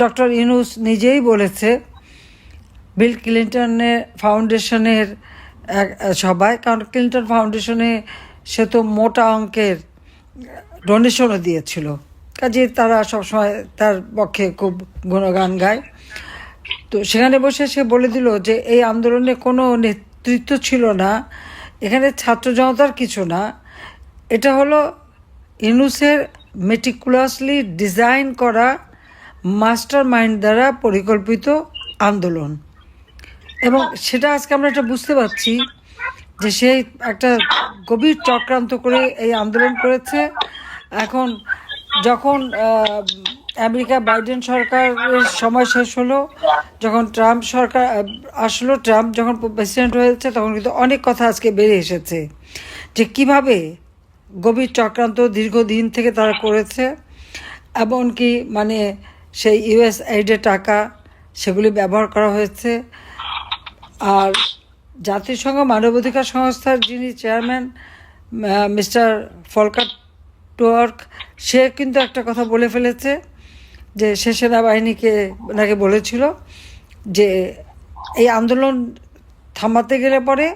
Doctor Yunus নিজেই বলেছে বিল ক্লিন্টনের ফাউন্ডেশনের এক সবাই, কারণ ক্লিন্টন ফাউন্ডেশনে সে তো মোটা অঙ্কের ডোনেশনও দিয়েছিল, কাজে তারা সবসময় তার পক্ষে খুব গুণগান গায়। তো সেখানে বসে সে বলে দিল যে এই আন্দোলনে কোনো নেতৃত্ব ছিল না, এখানে ছাত্র জনতার কিছু না, এটা হলো ইউনূসের মেটিকুলাসলি ডিজাইন করা মাস্টার মাইন্ড দ্বারা পরিকল্পিত আন্দোলন। এবং সেটা আজকে আমরা এটা বুঝতে পারছি যে সেই একটা গভীর চক্রান্ত করে এই আন্দোলন করেছে। এখন যখন আমেরিকা বাইডেন সরকারের সময় শেষ হলো, যখন ট্রাম্প সরকার আসলো, ট্রাম্প যখন প্রেসিডেন্ট হয়েছে, তখন কিন্তু অনেক কথা আজকে বেরিয়ে এসেছে যে কিভাবে গভীর চক্রান্ত দীর্ঘদিন থেকে তারা করেছে। এমনকি মানে সেই ইউএস এইডের টাকা সেগুলি ব্যবহার করা হয়েছে। আর জাতিসংঘ মানবাধিকার সংস্থার যিনি চেয়ারম্যান মিস্টার ফলকার টুয়ার্ক, সে কিন্তু একটা কথা বলে ফেলেছে যে সে সেনাবাহিনীকে নাকি বলেছিল যে এই আন্দোলন থামাতে গেলে পরে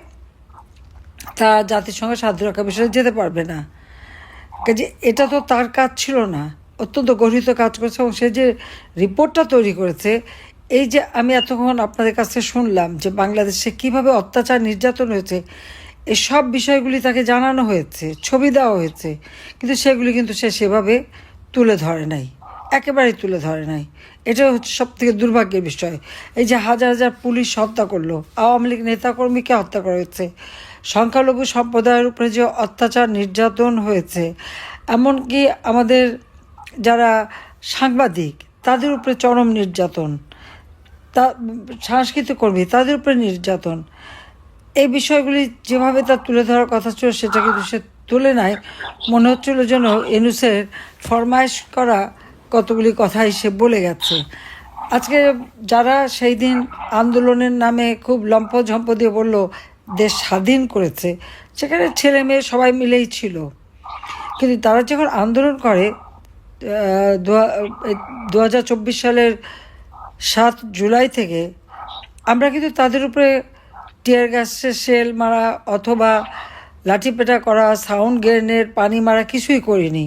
তা জাতিসংঘ শান্তিরক্ষা বিষয়ে যেতে পারবে না। কাজে এটা তো তার কাজ ছিল না, অত্যন্ত গর্হিত কাজ করেছে। এবং সে যে রিপোর্টটা তৈরি করেছে, এই যে আমি এতক্ষণ আপনাদের কাছে শুনলাম যে বাংলাদেশে কিভাবে অত্যাচার নির্যাতন হয়েছে, এই সব বিষয়গুলি তাকে জানানো হয়েছে, ছবি দেওয়া হয়েছে, কিন্তু সেগুলি কিন্তু সে সেভাবে তুলে ধরে নাই, একেবারেই তুলে ধরে নাই। এটা হচ্ছে সব থেকে দুর্ভাগ্যের বিষয়। এই যে হাজার হাজার পুলিশ হত্যা করলো, আওয়ামী লীগ নেতাকর্মীকে হত্যা করা হয়েছে, সংখ্যালঘু সম্প্রদায়ের উপরে যে অত্যাচার নির্যাতন হয়েছে, এমনকি আমাদের যারা সাংবাদিক তাদের উপরে চরম নির্যাতন, তা সাংস্কৃতিক কর্মী তাদের উপরে নির্যাতন, এই বিষয়গুলি যেভাবে তার তুলে ধরার কথা ছিল সেটা কিন্তু সে তুলে নাই। মনে হচ্ছিল যেন ইউনূসের ফরমাইশ করা কতগুলি কথাই সে বলে গেছে। আজকে যারা সেই দিন আন্দোলনের নামে খুব লম্ফঝম্প দিয়ে বলল দেশ স্বাধীন করেছে, সেখানে ছেলে মেয়ে সবাই মিলেই ছিল। কিন্তু তারা যখন আন্দোলন করে 2024 সালের 7 জুলাই থেকে, আমরা কিন্তু তাদের উপরে টিয়ার গ্যাসের শেল মারা অথবা লাঠিপেটা করা, সাউন্ড গ্রেনেড, পানি মারা কিছুই করিনি।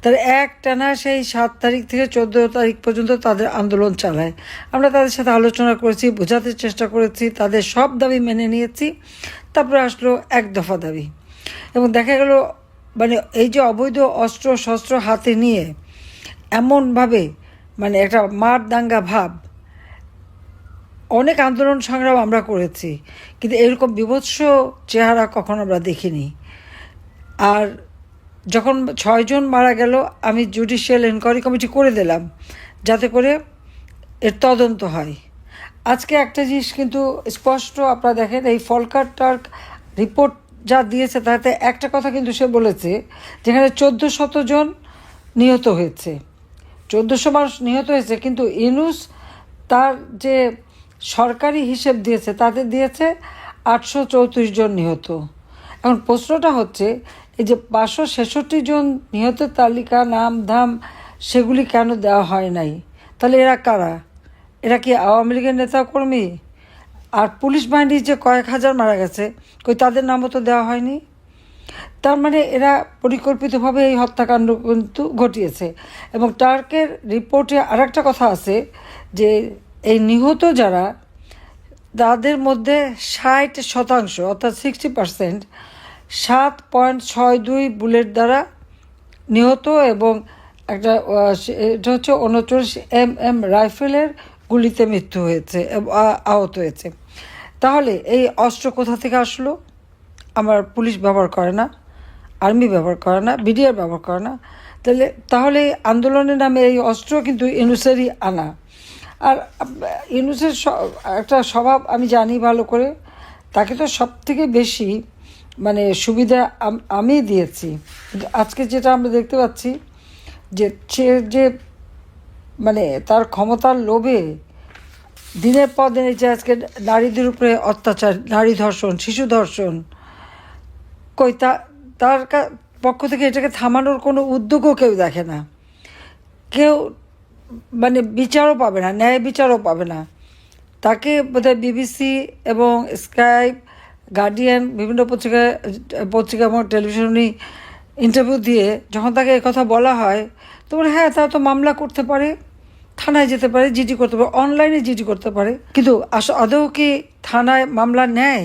তারা একটানা সেই 7 তারিখ থেকে 14 তারিখ পর্যন্ত তাদের আন্দোলন চালায়। আমরা তাদের সাথে আলোচনা করেছি, বোঝাতে চেষ্টা করেছি, তাদের সব দাবি মেনে নিয়েছি। তারপরে আসলো এক দফা দাবি, এবং দেখা গেল মানে এই যে অবৈধ অস্ত্র শস্ত্র হাতে নিয়ে এমনভাবে মানে একটা মার দাঙ্গা ভাব, অনেক আন্দোলন সংগ্রাম আমরা করেছি, কিন্তু এরকম বিভৎস চেহারা কখনো আমরা দেখিনি। আর যখন 6 জন মারা গেল, আমি জুডিশিয়াল এনকোয়ারি কমিটি করে দিলাম যাতে করে এর তদন্ত হয়। আজকে একটা জিনিস কিন্তু স্পষ্ট, আপনারা দেখেন এই ফলকার টার্ক রিপোর্ট যা দিয়েছে তাতে একটা কথা কিন্তু সে বলেছে, যেখানে 1400 জন নিহত হয়েছে, 1400 মানুষ নিহত হয়েছে, কিন্তু ইউনূস তার যে সরকারি হিসেব দিয়েছে তাতে দিয়েছে 834 জন নিহত। এখন প্রশ্নটা হচ্ছে এই যে 566 জন নিহতের তালিকা, নাম ধাম সেগুলি কেন দেওয়া হয় নাই? তাহলে এরা কারা? এরা কি আওয়ামী লীগের নেতাকর্মী? আর পুলিশ বাহিনীর যে কয়েক হাজার মারা গেছে, কই তাদের নামও তো দেওয়া হয়নি। তার মানে এরা পরিকল্পিতভাবে এই হত্যাকাণ্ড কিন্তু ঘটিয়েছে। এবং টার্কের রিপোর্টে আর একটা কথা আছে যে এই নিহত যারা, তাদের মধ্যে 60% অর্থাৎ 60% 7.62 বুলেট দ্বারা নিহত, এবং একটা এটা হচ্ছে 39 mm রাইফেলের গুলিতে মৃত্যু হয়েছে, আহত হয়েছে। তাহলে এই অস্ত্র কোথা থেকে আসলো? আমার পুলিশ ব্যবহার করে না, আর্মি ব্যবহার করে না, বিডিআর ব্যবহার করে না। তাহলে আন্দোলনের নামে এই অস্ত্র কিন্তু ইউনূসেরই আনা। আর ইউনূসের একটা স্বভাব আমি জানি ভালো করে, তাকে তো সব থেকে বেশি মানে সুবিধা আমি দিয়েছি। কিন্তু আজকে যেটা আমরা দেখতে পাচ্ছি যে সে যে মানে তার ক্ষমতার লোভে দিনের পর দিন যে আজকে নারীদের উপরে অত্যাচার, নারী ধর্ষণ, শিশু ধর্ষণ, কই তার পক্ষ থেকে এটাকে থামানোর কোনো উদ্যোগও কেউ দেখে না। কেউ মানে বিচারও পাবে না, ন্যায় বিচারও পাবে না। তাকে বোধহয় বিবিসি এবং স্কাই, গার্ডিয়ান, বিভিন্ন পত্রিকা এবং টেলিভিশনে ইন্টারভিউ দিয়ে যখন তাকে কথা বলা হয়, তো বলে হ্যাঁ তারা তো মামলা করতে পারে, থানায় যেতে পারে, জিডি করতে পারে, অনলাইনে জিডি করতে পারে, কিন্তু আদৌ কি থানায় মামলা নেয়?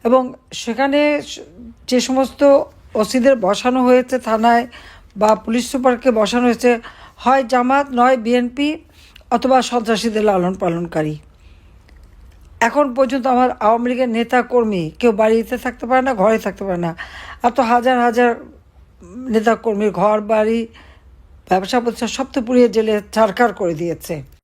এবং সেখানে যে সমস্ত ওসিদের বসানো হয়েছে থানায় বা পুলিশ সুপারকে বসানো হয়েছে, হয় জামাত, নয় বিএনপি, অথবা সন্ত্রাসীদের লালন পালনকারী। এখন পর্যন্ত আমার আওয়ামী লীগের নেতা কর্মী কেউ বাড়িতে থাকতে পারে না, ঘরে থাকতে পারে না। আর তো হাজার হাজার নেতা কর্মীর ঘর বাড়ি, ব্যবসা প্রতিষ্ঠান সব তো পুড়িয়ে জেলে ছারখার করে দিয়েছে।